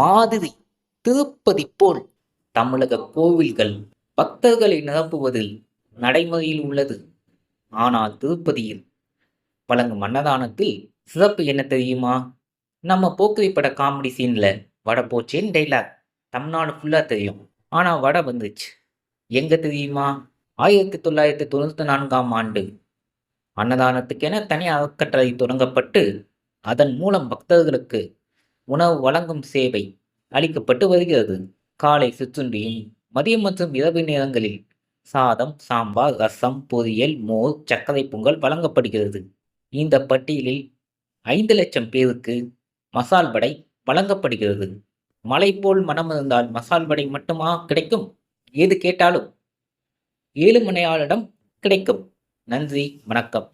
மாதிரி திருப்பதி போல் தமிழக கோவில்கள் பக்தர்களை நிரப்புவதில் நடைமுறையில் உள்ளது. ஆனால் திருப்பதியில் வழங்கும் அன்னதானத்தில் சிறப்பு என்ன தெரியுமா? நம்ம போக்கிரி பட காமெடி சீன்ல வடை போச்சேன்னு டைலாக் தமிழ்நாடு ஃபுல்லா தெரியும். ஆனா வடை வந்துச்சு எங்க தெரியுமா? 1994ஆம் ஆண்டு அன்னதானத்துக்கென தனி அறக்கட்டளை தொடங்கப்பட்டு அதன் மூலம் பக்தர்களுக்கு உணவு வழங்கும் சேவை அளிக்கப்பட்டு வருகிறது. காலை சிற்றுண்டியும் மதியம் மற்றும் இரவு நேரங்களில் சாதம், சாம்பார், ரசம், பொரியல், மோர், சர்க்கரை பொங்கல் வழங்கப்படுகிறது. இந்த பட்டியலில் 5,00,000 பேருக்கு மசால் வடை வழங்கப்படுகிறது. மலை போல் மனம் இருந்தால் மசால் வடை மட்டுமா கிடைக்கும்? எது கேட்டாலும் 7 மணியாளரிடம் கிடைக்கும். நன்றி, வணக்கம்.